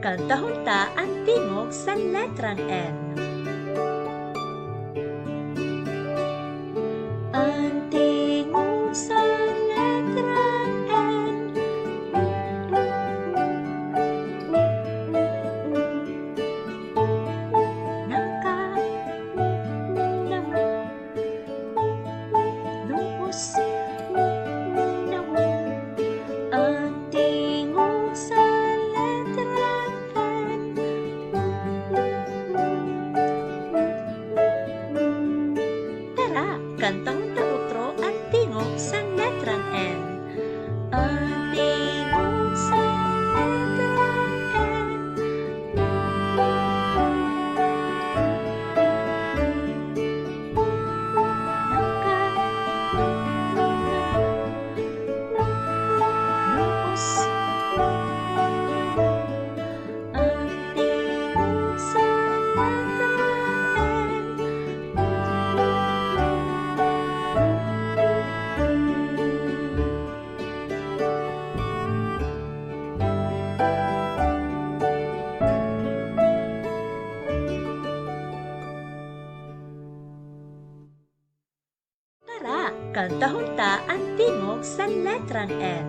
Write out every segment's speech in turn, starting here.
kanta hunta ang tingog sa letrang N. Ang tingog sa letrang N. Nangka, ang tingog sa letrang N. Tara, kantang tautro ang tingog sa letrang N. Ang tingog sa letrang N. Tara, kanta hunta ang tingog sa letrang N.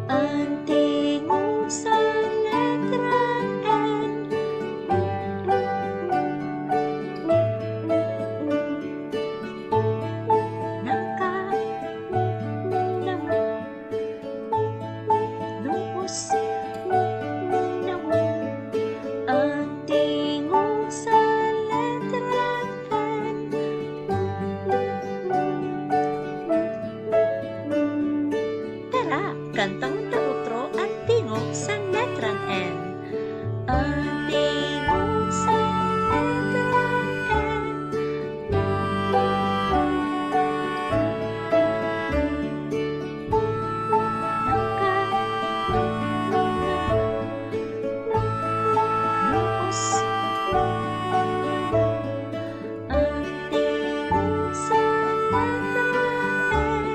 Ang tingog sa letrang N. Nangka, nubos, ang tingog sa letrang N. Tara, kantang tautro ang tingog sa letrang N. Ang tingog sa letrang N. Nangka, nubos, ang tingog sa letrang N.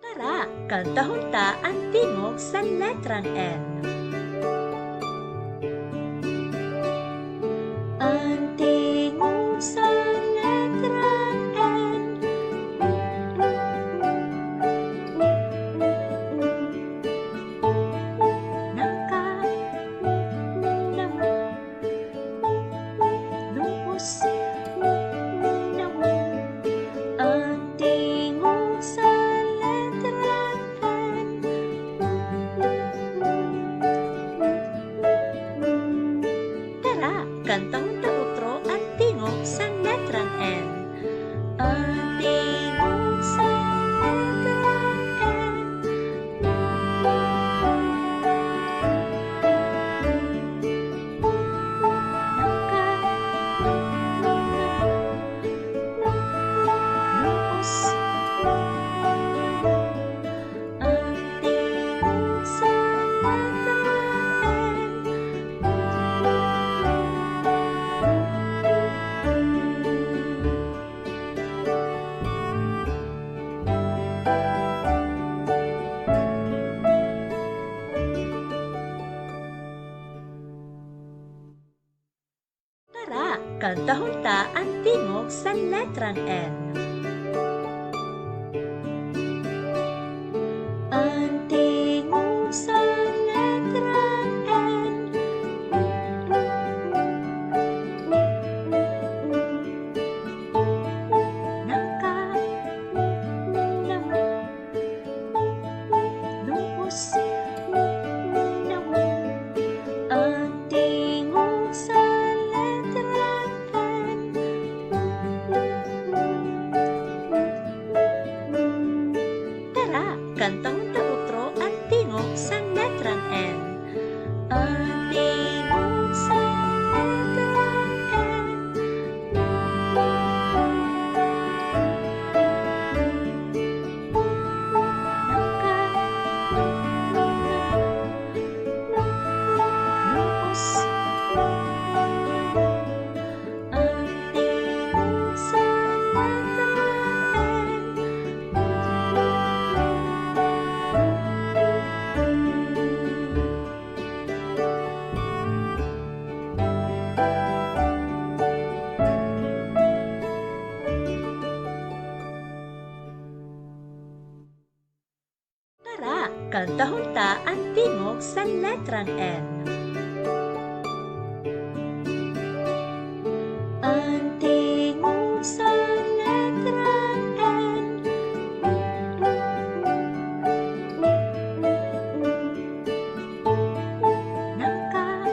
Tara, kanta hunta ang tingog sa letrang N. Ang tingog sa letrang N. Nangka, nubos, ang tingog sa letrang N. Tara, kantang tautro ang tingog sa letrang N. Ang tingog sa letrang N. Nangka, nubos, ang tingog sa letrang N. Tara, kanta hunta ang tingog sa letrang N. Ang tingog sa letrang N. Nangka, nubos, ang tingog sa letrang N. Kanta hunta ang tingog sa letrang N. Ang tingog sa letrang N. Naka,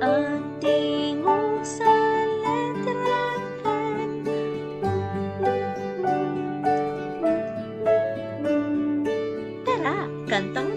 ang tingog sa letrang N. Tara, kantang